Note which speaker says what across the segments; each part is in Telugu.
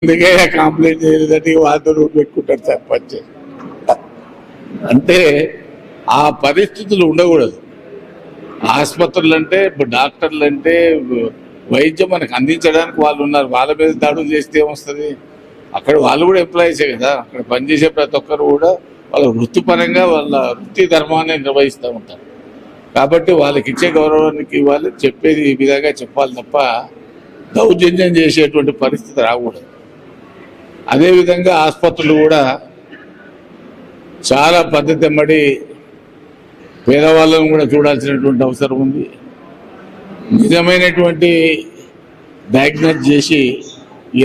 Speaker 1: అందుకే కంప్లైంట్ చేయలేదంటే వాళ్ళతో రూట్ పెట్టుకుంటారు సర్పంచ్. అంటే ఆ పరిస్థితులు ఉండకూడదు. ఆసుపత్రులు అంటే ఇప్పుడు డాక్టర్లు అంటే వైద్యం మనకు అందించడానికి వాళ్ళు ఉన్నారు. వాళ్ళ మీద దాడులు చేస్తే ఏమొస్తుంది? అక్కడ వాళ్ళు కూడా ఎంప్లాయీసే కదా. అక్కడ పనిచేసే ప్రతి ఒక్కరు కూడా వాళ్ళ వృత్తిపరంగా వాళ్ళ వృత్తి ధర్మాన్ని నిర్వహిస్తూ ఉంటారు. కాబట్టి వాళ్ళకి ఇచ్చే గౌరవానికి ఇవ్వాలి, చెప్పేది ఈ విధంగా చెప్పాలి తప్ప దౌర్జన్యం చేసేటువంటి పరిస్థితి రాకూడదు. అదేవిధంగా ఆసుపత్రులు కూడా చాలా పద్ధతి ఎమ్మడి పేదవాళ్ళను కూడా చూడాల్సినటువంటి అవసరం ఉంది. నిజమైనటువంటి డయాగ్నోస్ చేసి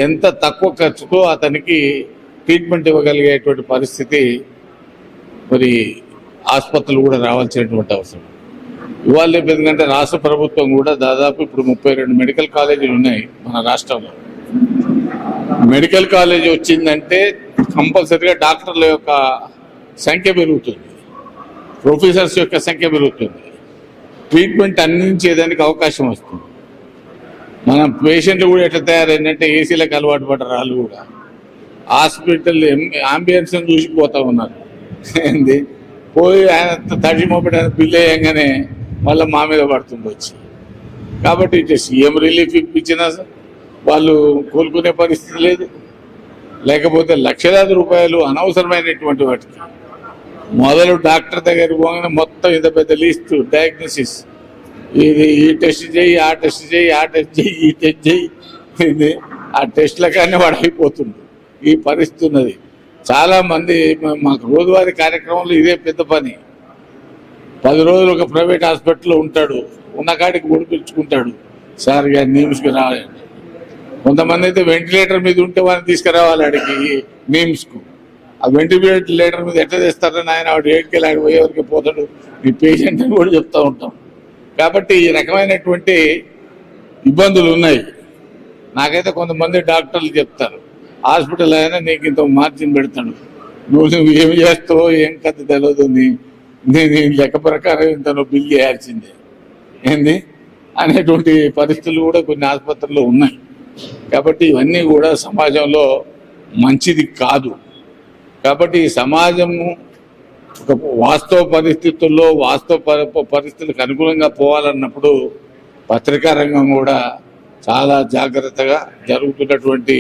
Speaker 1: ఎంత తక్కువ ఖర్చుతో అతనికి ట్రీట్మెంట్ ఇవ్వగలిగేటువంటి పరిస్థితి మరి ఆసుపత్రులు కూడా రావాల్సినటువంటి అవసరం. ఇవాళ ఎందుకంటే రాష్ట్ర ప్రభుత్వం కూడా దాదాపు ఇప్పుడు 32 మెడికల్ కాలేజీలు ఉన్నాయి మన రాష్ట్రంలో. మెడికల్ కాలేజీ వచ్చిందంటే కంపల్సరీగా డాక్టర్ల యొక్క సంఖ్య పెరుగుతుంది, ప్రొఫెసర్స్ యొక్క సంఖ్య పెరుగుతుంది, ట్రీట్మెంట్ అందించేదానికి అవకాశం వస్తుంది. మన పేషెంట్లు కూడా ఎట్లా తయారైందంటే ఏసీలకు అలవాటు పడ్డారు. వాళ్ళు కూడా హాస్పిటల్ అంబియన్స్ చూసిపోతా ఉన్నారు. ఏంది పోయి ఆయన తడి మోపెట్ బిల్ వేయంగానే మళ్ళీ మా మీద పడుతుంది వచ్చి. కాబట్టి సీఎం రిలీఫ్ ఇప్పించినా వాళ్ళు కోలుకునే పరిస్థితి లేదు. లేకపోతే లక్షలాది రూపాయలు అనవసరమైనటువంటి వాటికి మొదలు డాక్టర్ దగ్గరికి పోగానే మొత్తం ఇంత పెద్ద లిస్టు డయాగ్నోసిస్, ఇది ఈ టెస్ట్ చేయి, ఆ టెస్ట్ చేయి, ఆ టెస్ట్ చేయి, ఈ టెస్ట్ చేయి, ఇది ఆ టెస్ట్ల కానీ వాడు అయిపోతుంది. ఈ పరిస్థితి ఉన్నది. చాలామంది మాకు రోజువారీ కార్యక్రమంలో ఇదే పెద్ద పని. 10 రోజులు ఒక ప్రైవేట్ హాస్పిటల్లో ఉంటాడు, ఉన్న కాడికి పిలుచుకుంటాడు, సార్ గారు నిమ్స్కి రావాలండి. కొంతమంది అయితే వెంటిలేటర్ మీద ఉంటే వాడిని తీసుకురావాలి ఆడికి నిమ్స్కు. ఆ వెంటిలేటర్ మీద ఎట్లా తెస్తారని ఆయన వాడు ఏడుకెళ్ళి ఆడి పోయేవరకు పోతాడు, మీ పేషెంట్ అని కూడా చెప్తూ ఉంటాం. కాబట్టి ఈ రకమైనటువంటి ఇబ్బందులు ఉన్నాయి. నాకైతే కొంతమంది డాక్టర్లు చెప్తారు, హాస్పిటల్ అయినా నీకు ఇంత మార్జిన్ పెడతాడు, నువ్వు ఏమి చేస్తావో ఏం కథ తెలియదు, నేను లెక్క ప్రకారం ఇంత నువ్వు బిల్ చేయాల్సిందే ఏంది అనేటువంటి పరిస్థితులు కూడా కొన్ని ఆసుపత్రుల్లో ఉన్నాయి. కాబట్టి ఇవన్నీ కూడా సమాజంలో మంచిది కాదు. కాబట్టి ఈ సమాజము ఒక వాస్తవ పరిస్థితుల్లో వాస్తవ పరిస్థితులకు అనుగుణంగా పోవాలన్నప్పుడు పత్రికా రంగం కూడా చాలా జాగ్రత్తగా జరుగుతున్నటువంటి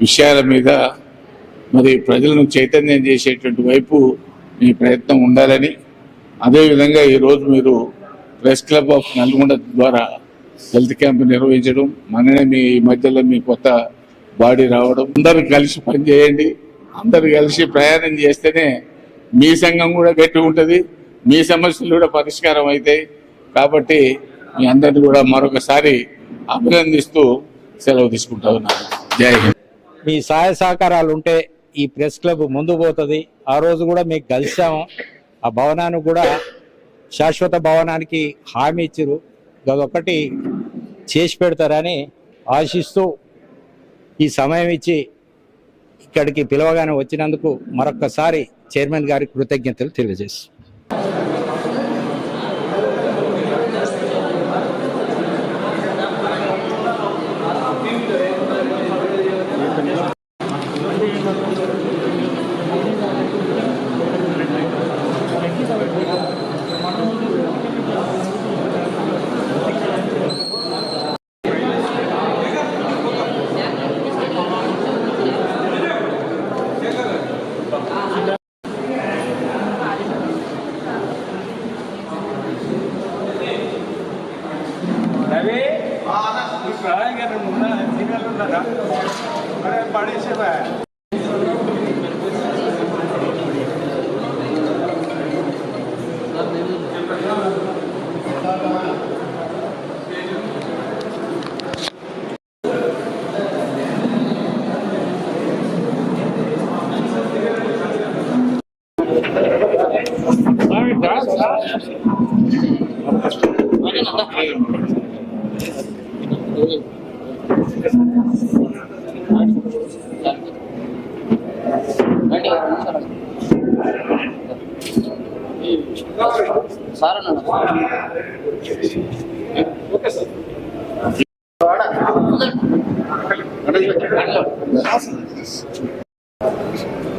Speaker 1: విషయాల మీద మరి ప్రజలను చైతన్యం చేసేటువంటి వైపు మీ ప్రయత్నం ఉండాలని, అదేవిధంగా ఈరోజు మీరు ప్రెస్ క్లబ్ ఆఫ్ నల్గొండ ద్వారా హెల్త్ క్యాంప్ నిర్వహించడం, మననే మీ మధ్యలో మీ కొత్త బాడీ రావడం, అందరూ కలిసి పనిచేయండి. అందరూ కలిసి ప్రయాణం చేస్తేనే మీ సంఘం కూడా గట్టి ఉంటుంది, మీ సమస్యలు కూడా పరిష్కారం అవుతాయి. కాబట్టి మీ అందరినీ కూడా మరొకసారి అభినందిస్తూ సెలవు తీసుకుంటా ఉన్నాను. జై హింద్.
Speaker 2: మీ సహాయ సహకారాలు ఉంటే ఈ ప్రెస్ క్లబ్ ముందు పోతుంది. ఆ రోజు కూడా మీకు కలిసాము. ఆ భవనానికి కూడా శాశ్వత భవనానికి హామీ ఇచ్చారు, అదొకటి చేసి పెడతారని ఆశిస్తూ ఈ సమయం ఇచ్చి ఇక్కడికి పిలవగానే వచ్చినందుకు మరొక్కసారి చైర్మన్ గారికి కృతజ్ఞతలు తెలియజేస్తాం.
Speaker 3: Sir okay sir Awesome.